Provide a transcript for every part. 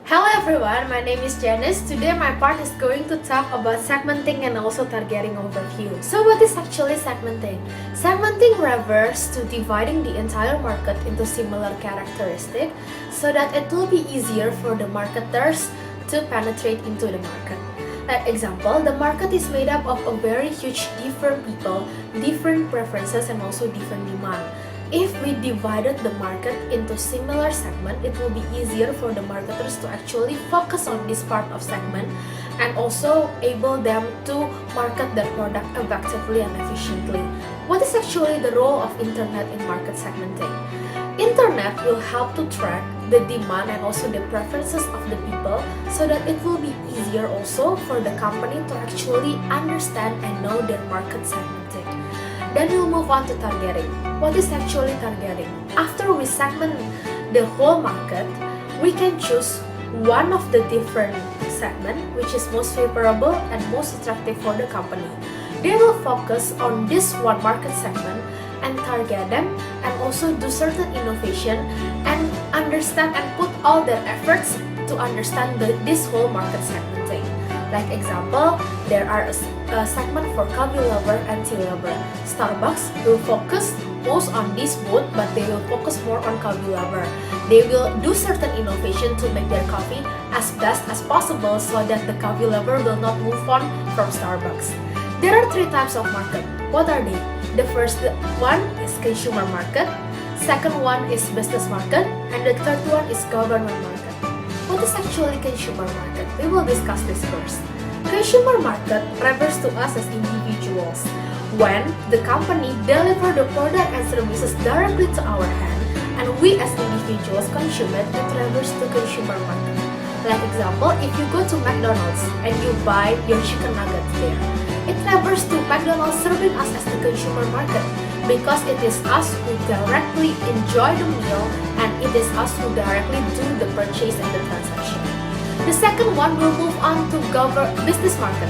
Hello everyone, my name is Janice. Today my part is going to talk about segmenting and also targeting overview. So what is actually segmenting? Segmenting refers to dividing the entire market into similar characteristics so that it will be easier for the marketers to penetrate into the market. Like example, the market is made up of a very huge different people, different preferences and also different demand. If we divided the market into similar segment, it will be easier for the marketers to actually focus on this part of segment and also able them to market their product effectively and efficiently. What is actually the role of internet in market segmenting? Internet will help to track the demand and also the preferences of the people so that it will be easier also for the company to actually understand and know their market segmenting. Then we'll move on to targeting. What is actually targeting? After we segment the whole market, we can choose one of the different segment which is most favorable and most attractive for the company. They will focus on this one market segment and target them and also do certain innovation and understand and put all their efforts to understand this whole market segmenting. Like example, there are a segment for coffee lover and tea lover. Starbucks will focus most on this both, but they will focus more on coffee lover. They will do certain innovation to make their coffee as best as possible so that the coffee lover will not move on from Starbucks. There are three types of market. What are they? The first one is consumer market, second one is business market, and the third one is government market. What is actually consumer market? We will discuss this first. Consumer market refers to us as individuals. When the company deliver the product and services directly to our hand, and we as individuals consume it, it refers to consumer market. Like example, if you go to McDonald's and you buy your chicken nuggets there, it refers to McDonald's serving us as the consumer market because it is us who directly enjoy the meal and it is us who directly do the purchase and the transaction. The second one will move on to business market.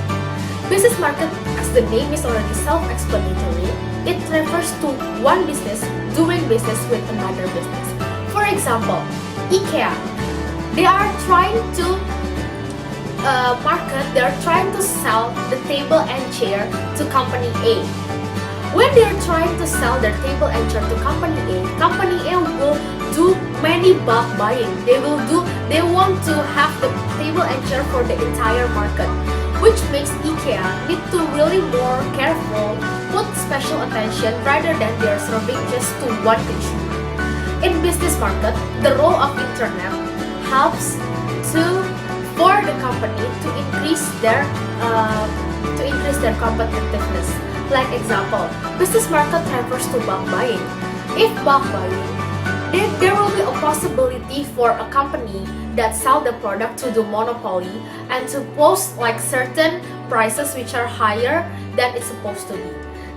Business market, as the name is already self-explanatory, it refers to one business doing business with another business. For example, IKEA, they are trying to they are trying to sell the table and chair to company A. When they are trying to sell their table and chair to company A will do many bulk buying. They want to have the table and chair for the entire market, which makes IKEA need to really more careful, put special attention rather than they are serving just to one consumer. In business market, the role of internet helps for the company to increase their competitiveness. Like example, business market refers to bulk buying. If bulk buying, there will be a possibility for a company that sell the product to the monopoly and to post like certain prices which are higher than it's supposed to be.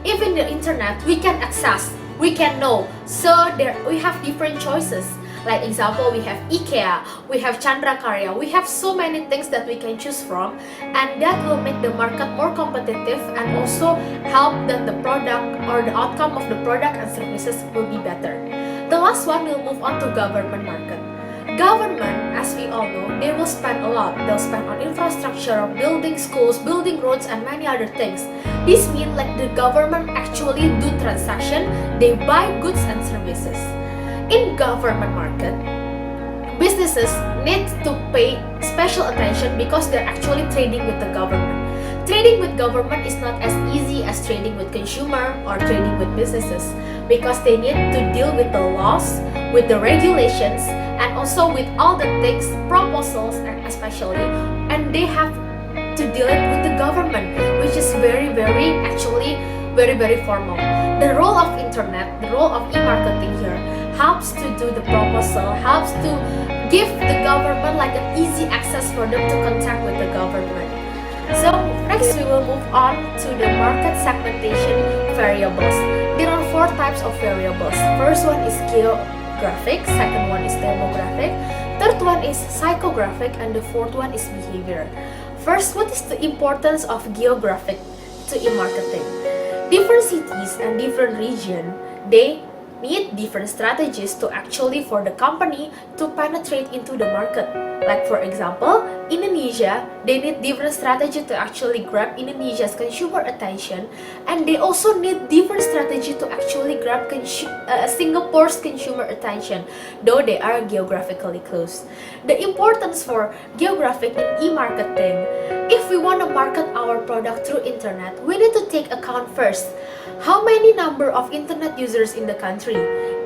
If in the internet we can access, we can know, so there we have different choices. Like example, we have IKEA, we have Chandra Karya, we have so many things that we can choose from, and that will make the market more competitive and also help that the product or the outcome of the product and services will be better. The last one will move on to government market. Government, as we all know, they will spend a lot. They'll spend on infrastructure, building schools, building roads, and many other things. This means like the government actually do transaction, they buy goods and services. In government market, businesses need to pay special attention because they're actually trading with the government. Trading with government is not as easy as trading with consumer or trading with businesses because they need to deal with the laws, with the regulations, and also with all the things, proposals especially, and they have to deal it with the government, which is very formal. The role of internet, the role of e-marketing here helps to do the proposal, helps to give the government like an easy access for them to contact with the government. So next we will move on to the market segmentation variables. There are four types of variables. First one is geographic, second one is demographic, third one is psychographic, and the fourth one is behavior. First, what is the importance of geographic to e-marketing? Different cities and different region, they need different strategies to actually for the company to penetrate into the market. Like for example, Indonesia, they need different strategy to actually grab Indonesia's consumer attention, and they also need different strategy to actually grab Singapore's consumer attention, though they are geographically close. The importance for geographic in e-marketing, if we want to market our product through internet, we need to take account first how many number of internet users in the country.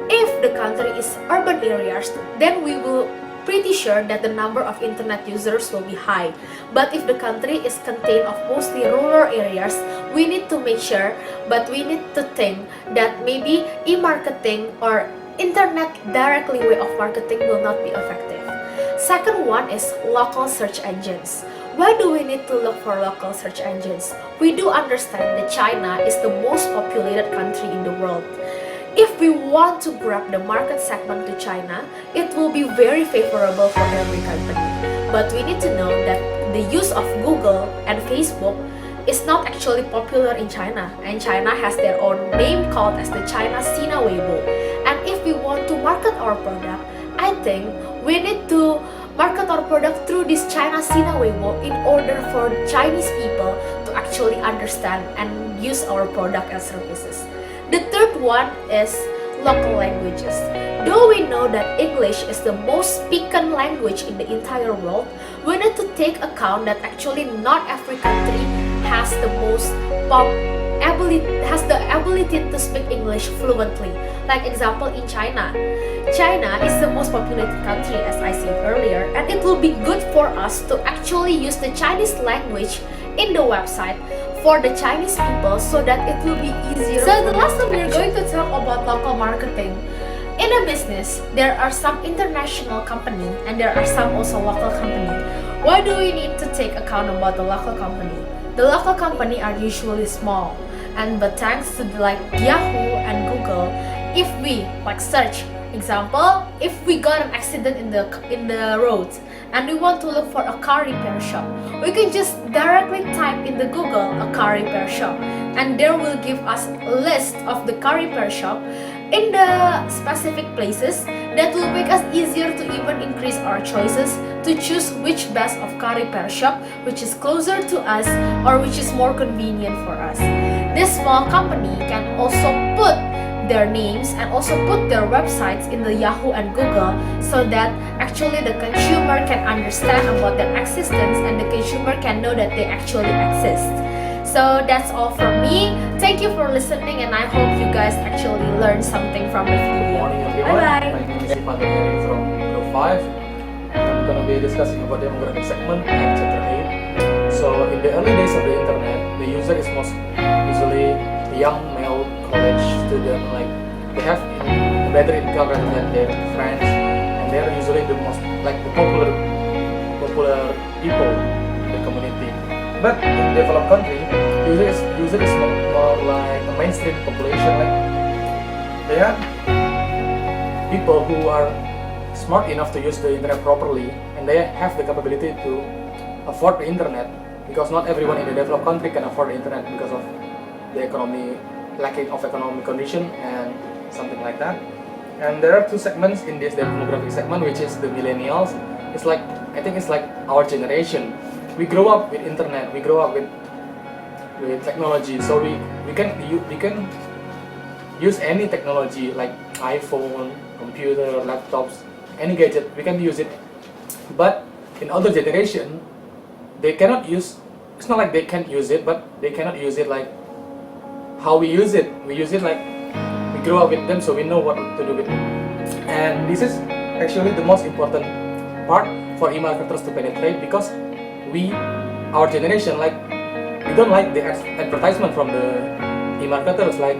If the country is urban areas, then we will pretty sure that the number of internet users will be high. But if the country is contained of mostly rural areas, we need to make sure, but we need to think that maybe e-marketing or internet directly way of marketing will not be effective. Second one is local search engines. Why do we need to look for local search engines? We do understand that China is the most populated country in the world. If we want to grab the market segment to China, it will be very favorable for every company. But we need to know that the use of Google and Facebook is not actually popular in China, and China has their own name called as the China Sina Weibo. And if we want to market our product, I think we need to market our product through this China Sina Weibo in order for Chinese people to actually understand and use our product and services. The third one is local languages. Though we know that English is the most spoken language in the entire world, we need to take account that actually not every country has the ability to speak English fluently. Like example in China. China is the most populated country as I said earlier, and it will be good for us to actually use the Chinese language in the website for the Chinese people so that it will be easier. So the last time we're going to talk about local marketing. In a business, there are some international company and there are some also local company. Why do we need to take account about the local company? The local company are usually small, and but thanks to like Yahoo and Google, if we like search, example, if we got an accident in the road and we want to look for a car repair shop, we can just directly type in the Google a car repair shop, and there will give us a list of the car repair shop in the specific places that will make us easier to even increase our choices to choose which best of car repair shop which is closer to us or which is more convenient for us. This small company can also put their names and also put their websites in the Yahoo and Google so that actually the consumer can understand about their existence and the consumer can know that they actually exist. So that's all from me. Thank you for listening, and I hope you guys actually learned something from the video. Good morning everyone. Bye bye. My name is Ivander from Group 5. I'm going to be discussing about demographic segment and chapter 8. So in the early days of the internet, the user is most usually a young male college student, like they have a better income rather than their friends, and they are usually the most like the popular people in the community. But in developed country, user is more like a mainstream population. Like they are people who are smart enough to use the internet properly, and they have the capability to afford the internet, because not everyone in the developed country can afford the internet because of the economy, lacking of economic condition and something like that. And there are two segments in this demographic segment, which is the millennials. It's like, I think it's like our generation. We grow up with internet, we grow up with technology, so we can use any technology like iPhone, computer, laptops, any gadget, we can use it. But in other generation, they cannot use, it's not like they can't use it, but they cannot use it like how we use it. We use it like we grow up with them, so we know what to do with it. And this is actually the most important part for e-marketers to penetrate, because our generation, like we don't like the advertisement from the e-marketers. Like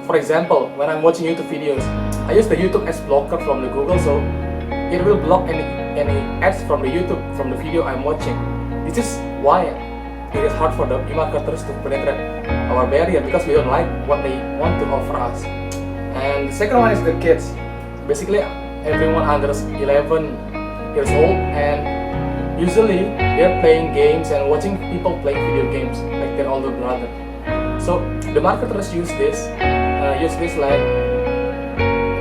for example, when I'm watching YouTube videos, I use the YouTube ads blocker from the Google, so it will block any ads from the YouTube from the video I'm watching. This is why it is hard for the e-marketers to penetrate our barrier, because we don't like what they want to offer us. And the second one is the kids. Basically, everyone under 11 years old, and usually they're playing games and watching people play video games like their older brother. So the marketers use this like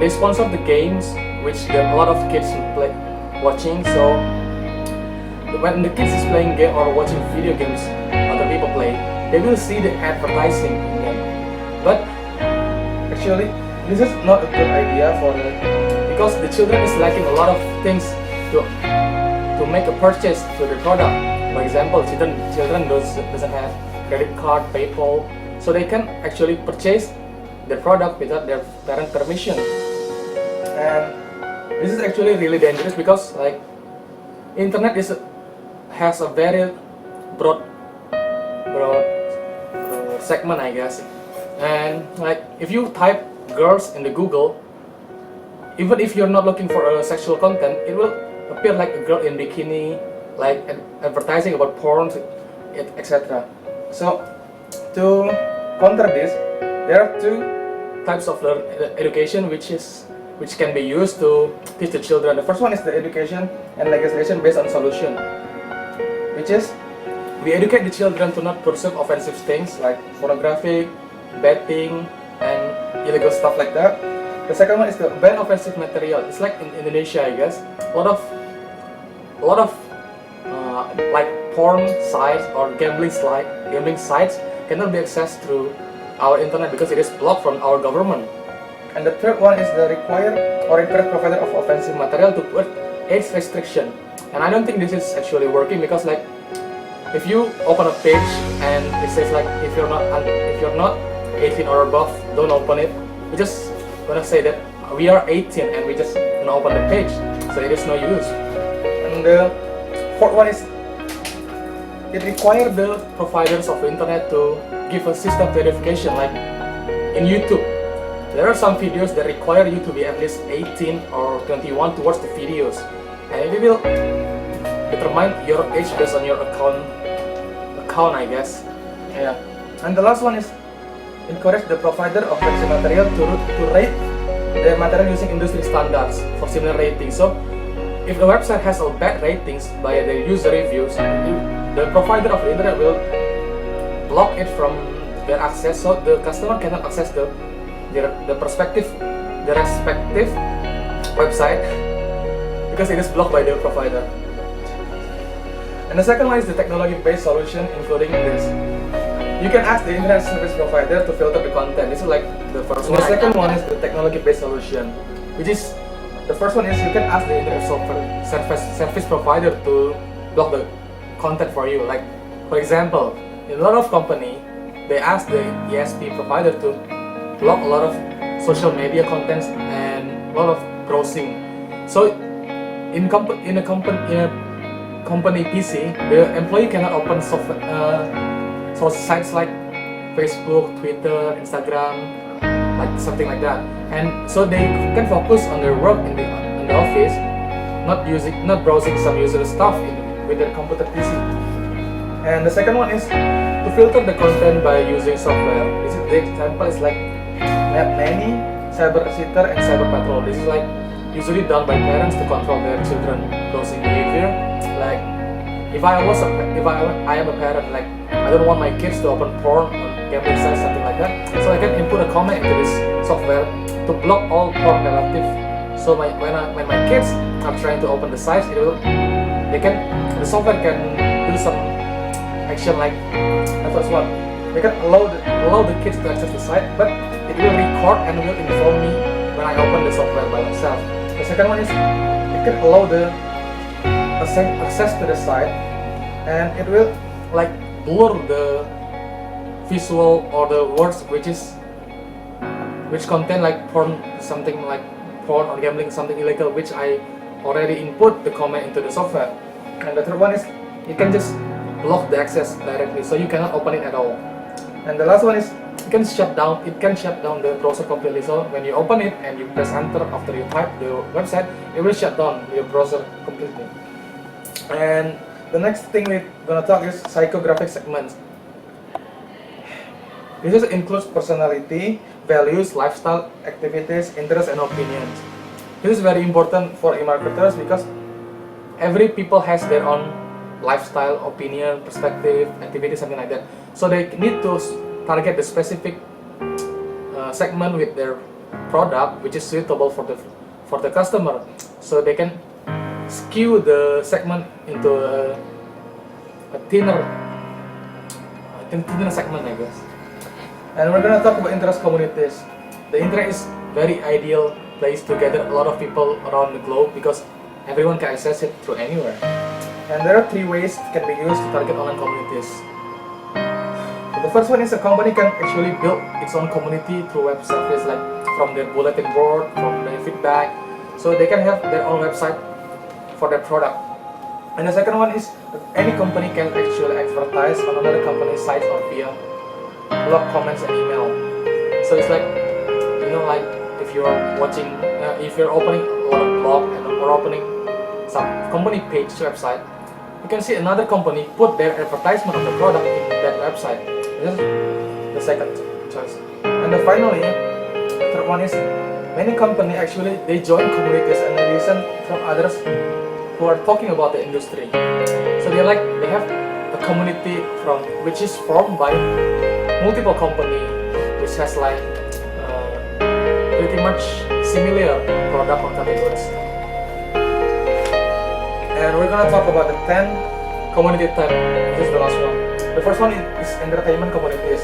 they sponsor the games which a lot of kids watching. So when the kids is playing game or watching video games other people play, they will see the advertising in them. But actually, this is not a good idea because the children is lacking a lot of things to make a purchase to the product. For example, children doesn't have credit card, PayPal, so they can actually purchase the product without their parent permission. And this is actually really dangerous because like internet has a very broad segment, I guess. And like if you type girls in the Google, even if you're not looking for a sexual content, it will appear like a girl in bikini, like advertising about porn, etc. So to counter this, there are two types of education which can be used to teach the children. The first one is the education and legislation based on solution, which is we educate the children to not pursue offensive things like pornography, betting, and illegal stuff like that. The second one is the ban offensive material. It's like in Indonesia, I guess, a lot of like porn sites or gambling sites cannot be accessed through our internet because it is blocked from our government. And the third one is the require or encourage provider of offensive material to put age restriction. And I don't think this is actually working because like if you open a page and it says like if you're not 18 or above, don't open it. We just gonna say that we are 18 and we just gonna open the page, so it is no use. And the fourth one is it requires the providers of the internet to give a system verification. Like in YouTube, there are some videos that require you to be at least 18 or 21 to watch the videos, and it will determine your age based on your account, I guess. Yeah. And the last one is encourage the provider of lecture material to rate the material using industry standards for similar ratings. So if the website has a bad ratings by the user reviews, the provider of the internet will block it from their access, so the customer cannot access the respective website because it is blocked by the provider. And the second one is the technology-based solution, including this. You can ask the internet service provider to filter the content. This is like the first one. The second one is the technology-based solution, which is the first one is you can ask the internet service provider to block the content for you. Like for example, in a lot of company, they ask the ESP provider to block a lot of social media contents and a lot of browsing. So in a company PC, the employee cannot open software. So sites like Facebook, Twitter, Instagram, like something like that, and so they can focus on their work in the office, not browsing some user stuff with their computer PC. And the second one is to filter the content by using software. The example is like NetNanny, CyberSeeker, and Cyber Patrol. This is like usually done by parents to control their children browsing behavior. Like if I am a parent, like I don't want my kids to open porn on gambling sites, something like that. So I can input a comment into this software to block all porn relative. So when my kids are trying to open the sites, the software can do some action like the first one. They can allow the kids to access the site, but it will record and will inform me when I open the software by myself. The second one is it can allow the access to the site, and it will like blur the visual or the words which contain like porn, something like porn or gambling, something illegal, which I already input the comment into the software. And the third one is you can just block the access directly, so you cannot open it at all. And the last one is it can shut down the browser completely. So when you open it and you press enter after you type the website, it will shut down your browser completely. And the next thing we're gonna talk is psychographic segments. This includes personality, values, lifestyle, activities, interests, and opinions. This is very important for e-marketers because every people has their own lifestyle, opinion, perspective, activity, something like that. So they need to target the specific segment with their product which is suitable for the customer, so they can skew the segment into a thinner segment, I guess. And we're gonna talk about interest communities. The internet is very ideal place to gather a lot of people around the globe because everyone can access it through anywhere. And there are 3 ways it can be used to target online communities. The first one is a company can actually build its own community through web service, like from their bulletin board, from their feedback, so they can have their own website for their product. And the second one is any company can actually advertise on another company's site or via blog comments and email. So it's like, you know, like if you're watching, if you're opening a lot of blog and or opening some company page website, you can see another company put their advertisement of the product in that website. This is the second choice. And then finally, the third one is many companies actually they join communities and they listen from others who are talking about the industry. So they have a community from which is formed by multiple companies which has like pretty much similar product or categories. And we're gonna talk about the 10 community type. This is the last one. The first one is entertainment communities.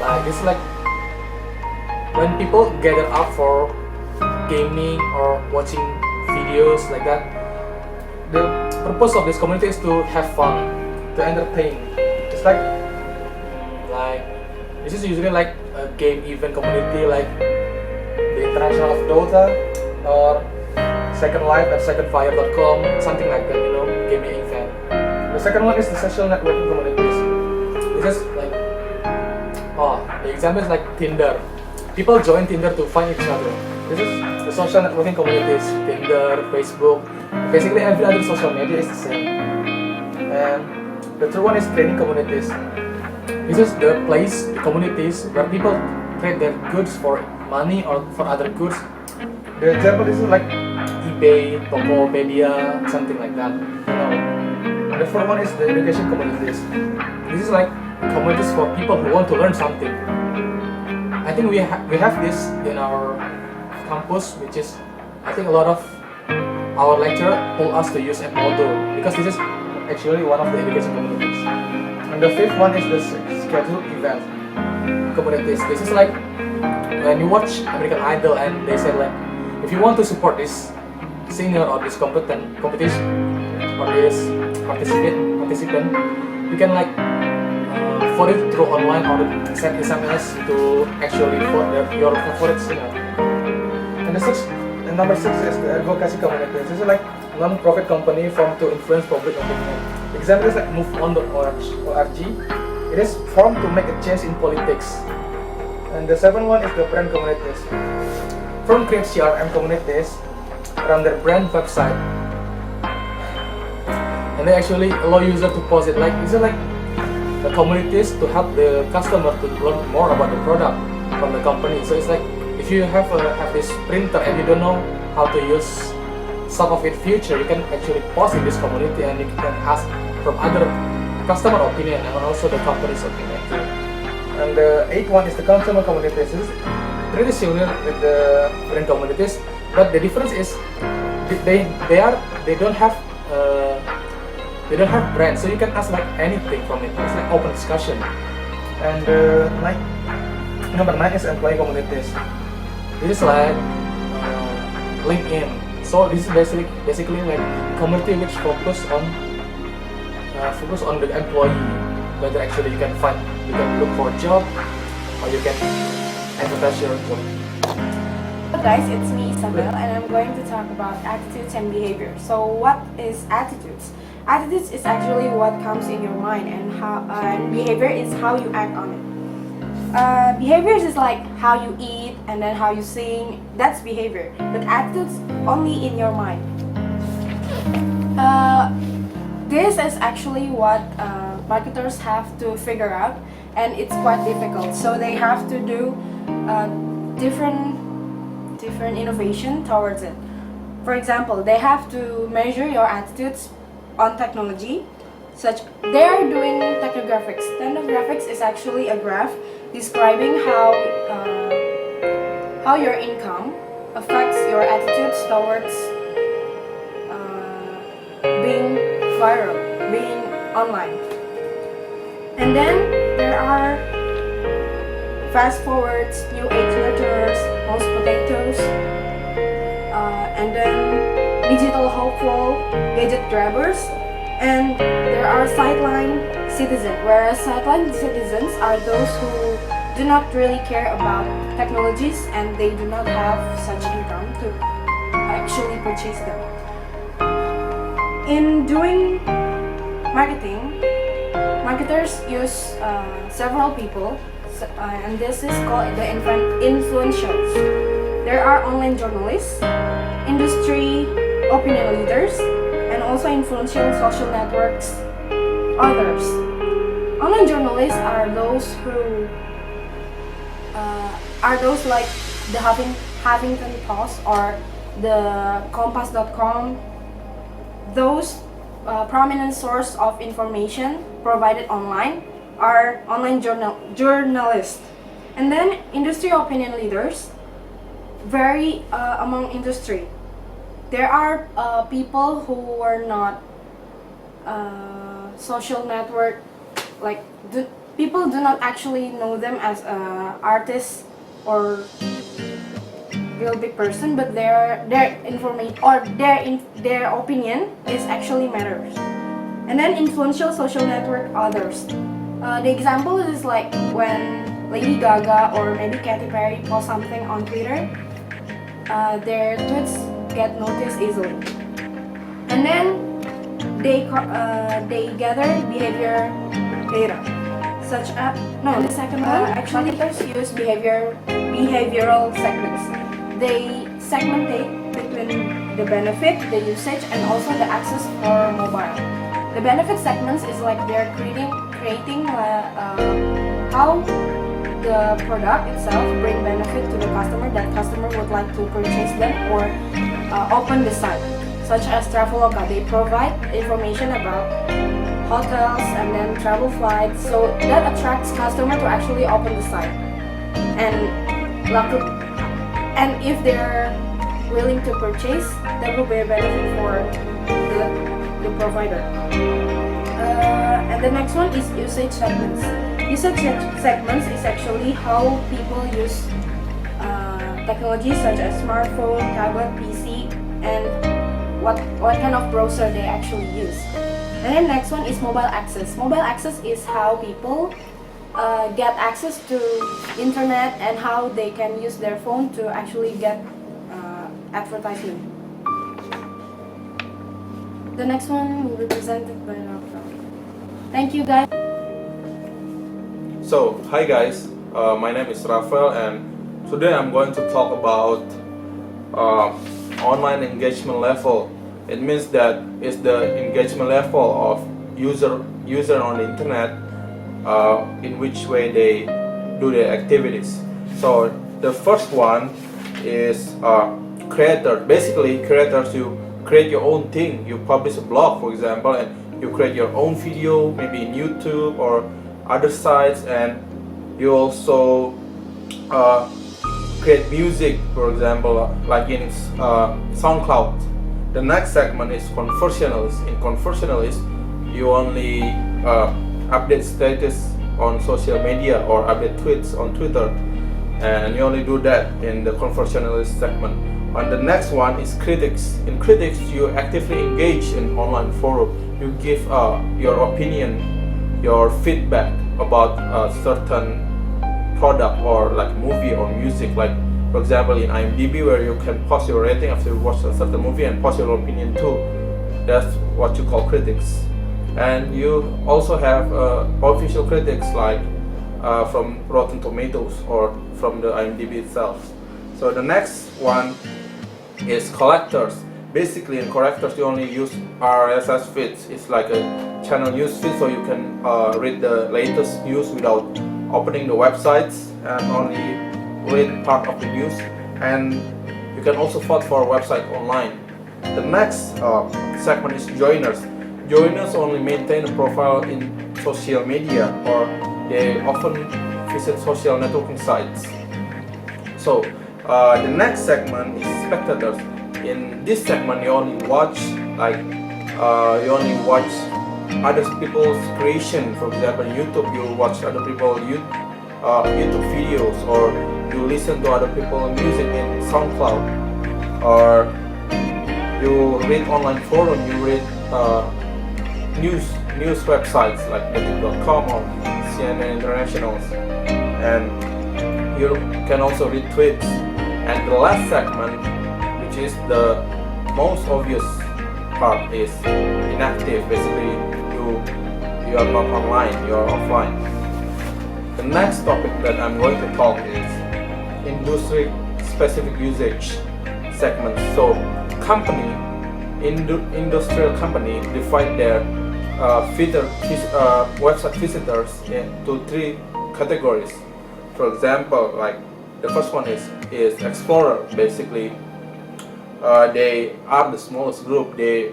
Like this is like when people gather up for gaming or watching videos like that. The purpose of this community is to have fun, to entertain. It's like this is usually like a game event community, like the International of Dota or Second Life at secondfire.com, something like that, you know, gaming event. The second one is the social networking communities. This is like, the example is like Tinder. People join Tinder to find each other. This is the social networking communities, Tinder, Facebook. Basically every other social media is the same. And the third one is trading communities. This is the place, the communities where people trade their goods for money or for other goods. The example is like eBay, Tokopedia, something like that. You know. And the fourth one is the education communities. This is like communities for people who want to learn something. I think we have this in our campus, which is I think a lot of our lecturer told us to use Modo because this is actually one of the education communities. And the fifth one is the scheduled event communities. This is like when you watch American Idol and they say like, if you want to support this singer or this competition or this participant, you can like vote it through online or send SMS to actually vote your favorite singer. And number 6 is the advocacy community. This is like non-profit company formed to influence public opinion. Example is like MoveOn.org. It is formed to make a change in politics. And the 7th one is the brand communities. Firm creates CRM communities around their brand website, and they actually allow users to post it. Like these are like the communities to help the customer to learn more about the product from the company. So it's like if you have this printer and you don't know how to use some of its feature, you can actually post in this community and you can ask from other customer opinion and also the company's opinion too. And the 8th one is the consumer communities. This is pretty similar with the brand communities, but the difference is they don't have brand, so you can ask like anything from it. It's like open discussion. And number 9 is employee communities. This is like LinkedIn. So this is basically like community which focus on the employee, whether actually you can look for a job or you can advertise your job. Hello guys, it's me Isabel and I'm going to talk about attitudes and behavior. So what is attitudes? Attitudes is actually what comes in your mind, and behavior is how you act on it. Behaviors is like how you eat and then how you sing. That's behavior. But attitudes only in your mind. This is actually what marketers have to figure out, and it's quite difficult. So they have to do different innovation towards it. For example, they have to measure your attitudes on technology, such they are doing technographics. Technographics is actually a graph describing how how your income affects your attitudes towards being viral, being online. And then there are fast forwards, new age letters, most potatoes, and then digital hopeful, gadget grabbers, and there are sideline citizens, whereas sideline citizens are those who do not really care about technologies and they do not have such income to actually purchase them. In doing marketing, marketers use several people, and this is called the influentials. There are online journalists, industry opinion leaders, and also influential social networks, others. Online journalists are those who like the Huffington Post or the Compass.com. Those prominent source of information provided online are online journalists. And then industry opinion leaders vary among industry. There are people who are not social network, like people do not actually know them as artists or real big person, but their information or their opinion is actually matters. And then influential social network others. The example is like when Lady Gaga or maybe Katy Perry post something on Twitter, their tweets get noticed easily. And then they gather behavior data, such as the second one actually use behavioral segments. They segmentate between the benefit, the usage, and also the access for mobile. The benefit segments is like they're creating how the product itself bring benefit to the customer that customer would like to purchase them or open the site, such as Traveloka. They provide information about hotels and then travel flights, so that attracts customer to actually open the site. And if they're willing to purchase, that will be a benefit for the provider. And the next one is usage segments. Usage segments is actually how people use technology such as smartphone, tablet, PC, and what kind of browser they actually use. And then next one is mobile access. Mobile access is how people get access to internet and how they can use their phone to actually get advertisement. The next one will be presented by Rafel. Thank you guys. So, hi guys, my name is Rafel and today I'm going to talk about online engagement level. It means that it's the engagement level of user on the internet, in which way they do their activities. So the first one is creator. Basically, creators, you create your own thing. You publish a blog, for example, and you create your own video, maybe in YouTube or other sites, and you also create music, for example, like in SoundCloud. The next segment is conversationalist. In conversationalist, you only update status on social media or update tweets on Twitter, and you only do that in the conversationalist segment. And the next one is critics. In critics, you actively engage in online forum. You give your opinion, your feedback about a certain product or like movie or music, like for example in IMDb, where you can post your rating after you watch a certain movie and post your opinion too. That's what you call critics. And you also have official critics like from Rotten Tomatoes or from the IMDb itself. So the next one is collectors. Basically in collectors you only use RSS feeds. It's like a channel news feed, so you can read the latest news without opening the websites and only read part of the news. And you can also vote for a website online. The next segment is joiners. Joiners only maintain a profile in social media, or they often visit social networking sites. So The next segment is spectators. In this segment, you only watch other people's creation. For example, YouTube, you watch other people's YouTube videos, or you listen to other people's music in SoundCloud, or you read online forum, you read news websites like detik.com or CNN Internationals, and you can also read tweets. And the last segment, which is the most obvious part, is inactive. Basically, you are not online, you are offline. The next topic that I'm going to talk is industry specific usage segments. So industrial company divide their website visitors into 3 categories. For example, like the first one is explorer. Basically, they are the smallest group. They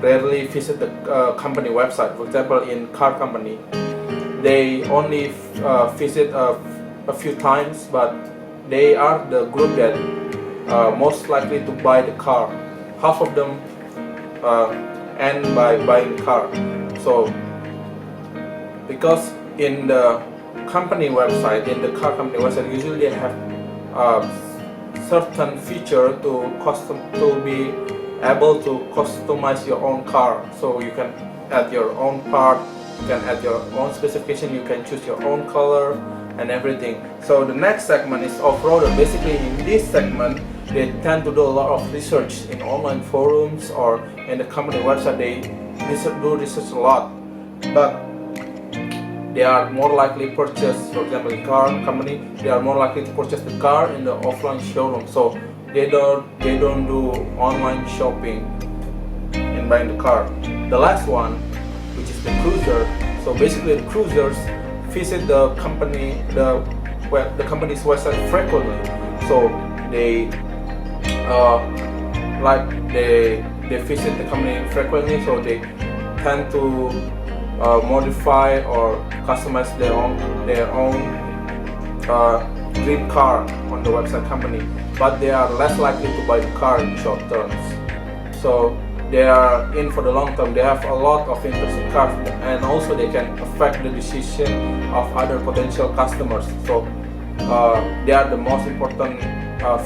rarely visit the company website. For example, in car company, they only visit a few times, but they are the group that most likely to buy the car. Half of them end by buying car. So because in the company website, in the car company website, usually they have certain feature to be able to customize your own car. So you can add your own part, you can add your own specification, you can choose your own color and everything. So the next segment is off-roader. Basically, in this segment, they tend to do a lot of research in online forums or in the company website. They do research a lot, but they are more likely purchase, for example, in car company, they are more likely to purchase the car in the offline showroom. So they don't do online shopping in buying the car. The last one, which is the cruiser. So basically, the cruisers visit the company's website frequently. So they visit the company frequently. So they tend to modify or customize their own dream car on the website company, but they are less likely to buy the car in short terms. So they are in for the long term. They have a lot of interest in cars, and also they can affect the decision of other potential customers. So they are the most important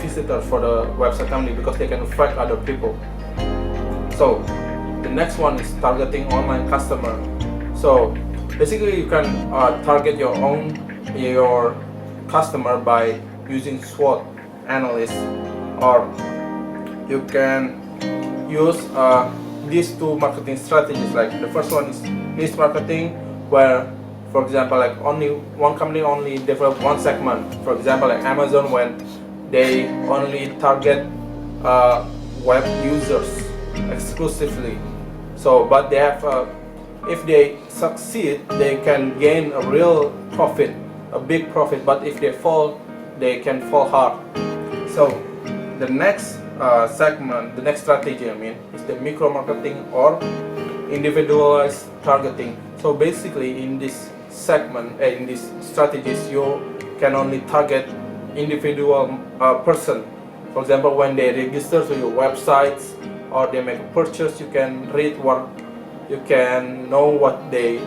visitors for the website company because they can affect other people. So the next one is targeting online customer. So basically, you can target your customer by using SWOT analysis, or you can use these 2 marketing strategies. Like the first one is niche marketing, where, for example, like only one company only develop one segment. For example, like Amazon, when they only target web users exclusively. So, but they have if they succeed, they can gain a real profit, a big profit. But if they fall, they can fall hard. So the next segment, the next strategy, is the micro marketing or individualized targeting. So basically, in this segment, in these strategies, you can only target individual person. For example, when they register to your websites or they make a purchase, you can read you can know what they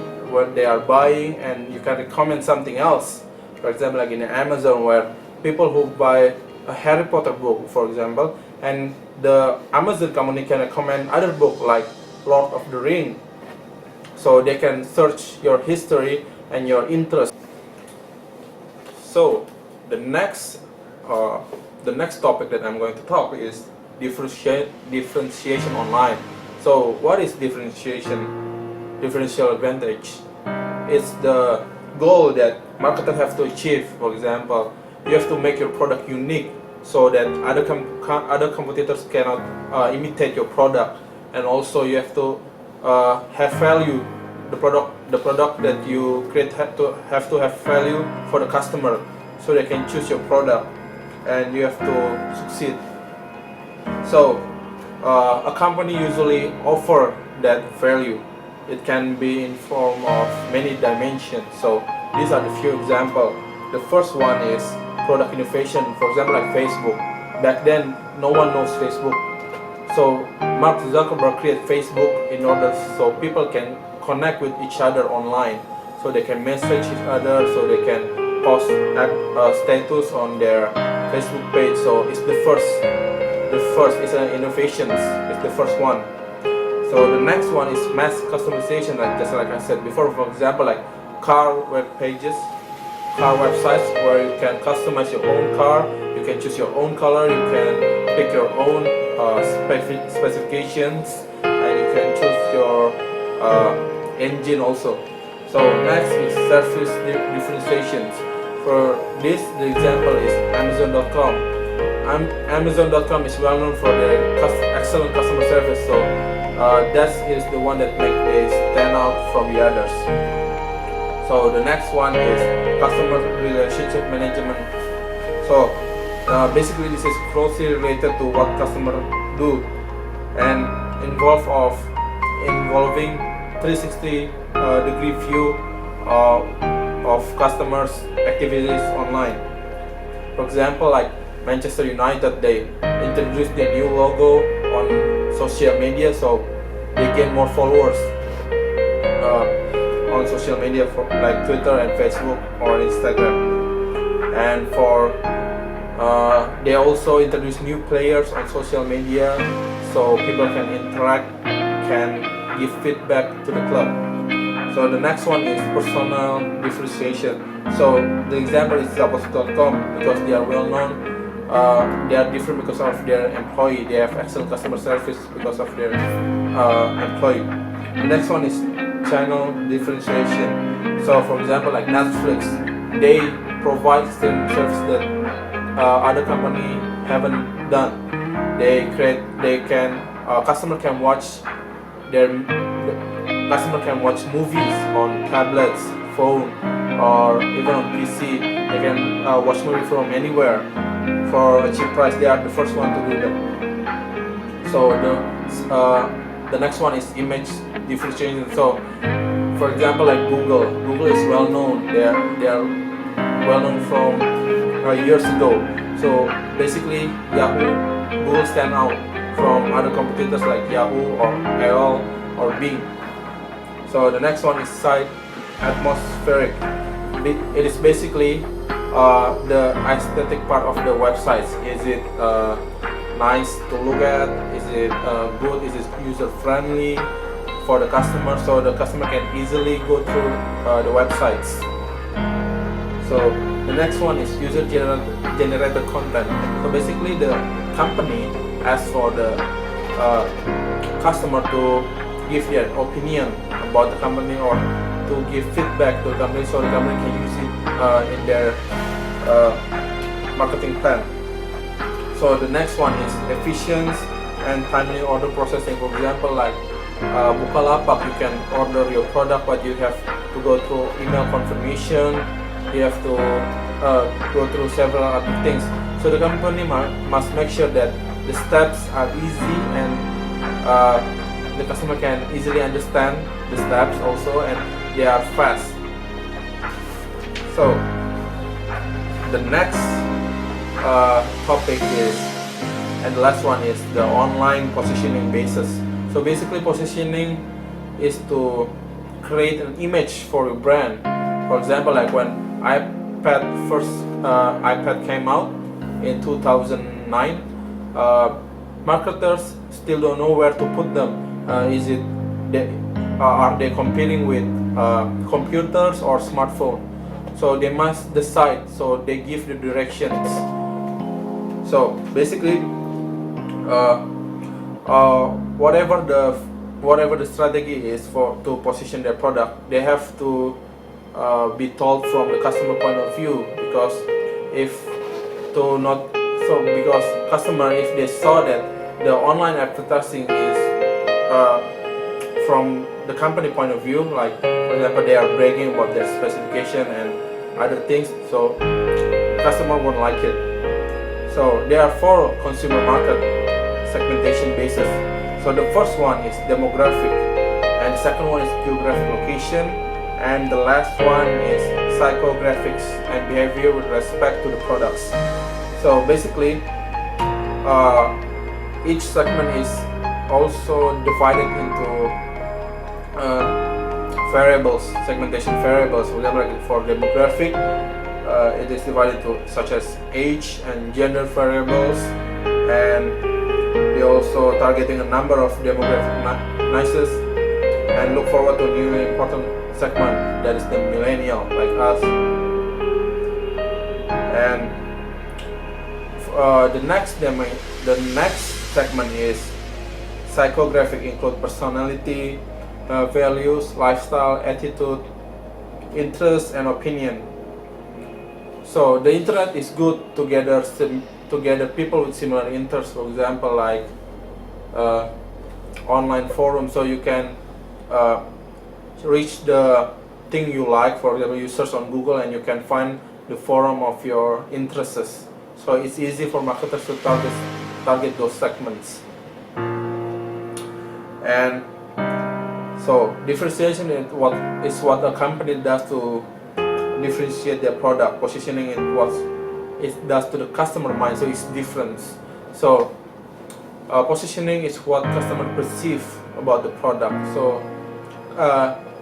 are buying, and you can recommend something else. For example, like in Amazon, where people who buy a Harry Potter book, for example, and the Amazon company can recommend other book like Lord of the Ring. So they can search your history and your interest. So the next topic that I'm going to talk is differentiation online. So what is differentiation? Differential advantage. It's the goal that marketers have to achieve. For example, you have to make your product unique so that other competitors cannot imitate your product, and also you have to have value. The product that you create have to have value for the customer, so they can choose your product, and you have to succeed. So a company usually offer that value. It can be in form of many dimensions. So these are the few examples. The first one is product innovation. For example, like Facebook. Back then, no one knows Facebook. So Mark Zuckerberg created Facebook in order so people can connect with each other online. So they can message each other, so they can post status on their Facebook page. So it's the first it's an innovations. It's the first one. So the next one is mass customization, just like I said before. For example, like car web pages, car websites where you can customize your own car. You can choose your own color. You can pick your own specifications, and you can choose your engine also. So next is service differentiations. For this, the example is Amazon.com. Amazon.com is well known for their excellent customer service. So that is the one that makes it stand out from the others. So the next one is customer relationship management. So basically this is closely related to what customers do and involving 360 degree view of customers activities online. For example, like Manchester United, they introduced their new logo on social media, so they gain more followers on social media like Twitter and Facebook or Instagram. And for they also introduce new players on social media, so people can interact, can give feedback to the club. So the next one is personal differentiation. So the example is Zappos.com because they are well known. They are different because of their employee. They have excellent customer service because of their employee. The next one is channel differentiation. So for example, like Netflix, they provide streaming service that other company haven't done. Customer can watch movies on tablets, phone, or even on PC. They can watch movie from anywhere for a cheap price. They are the first one to do that. So the next one is image differentiation. So for example, like Google is well known. They are well known from years ago. So basically, Google stand out from other competitors like Yahoo or AOL or Bing. So the next one is site atmospheric. It is basically the aesthetic part of the websites. Is it nice to look at? Is it good? Is it user friendly for the customer, so the customer can easily go through the websites? So the next one is user generated content. So basically the company asks for the customer to give their opinion about the company or to give feedback to the company, so the company can use it in their marketing plan. So the next one is efficient and timely order processing. For example, like Bukalapak, you can order your product, but you have to go through email confirmation. You have to go through several other things. So the company must make sure that the steps are easy and the customer can easily understand the steps also, and they are fast. So the next topic is, and the last one is the online positioning basis. So basically positioning is to create an image for your brand. For example, like when iPad came out in 2009, marketers still don't know where to put them. Are they competing with computers or smartphone? So they must decide. So they give the directions. So basically, whatever the strategy is to position their product, they have to be told from the customer point of view, because customer, if they saw that the online advertising is from the company point of view, like for example they are bragging about their specification and other things, so customer won't like it. So there are 4 consumer market segmentation basis. So the first one is demographic, and the second one is geographic location, and the last one is psychographics and behavior with respect to the products. So basically, each segment is also divided into variables, segmentation variables. For example, like for demographic, it is divided to such as age and gender variables, and we also targeting a number of demographic niches, and look forward to a new important segment, that is the millennial like us. And the next segment is psychographic, include personality, values, lifestyle, attitude, interest, and opinion. So the internet is good to gather people with similar interests. For example, like online forums, so you can reach the thing you like. For example, you search on Google and you can find the forum of your interests. So it's easy for marketers to target those segments. And so differentiation is what a company does to differentiate their product. Positioning is what it does to the customer mind, so it's different. So positioning is what customer perceive about the product. So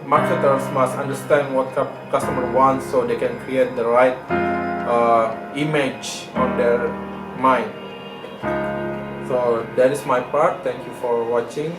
marketers must understand what customer wants so they can create the right image on their mind. So that is my part. Thank you for watching.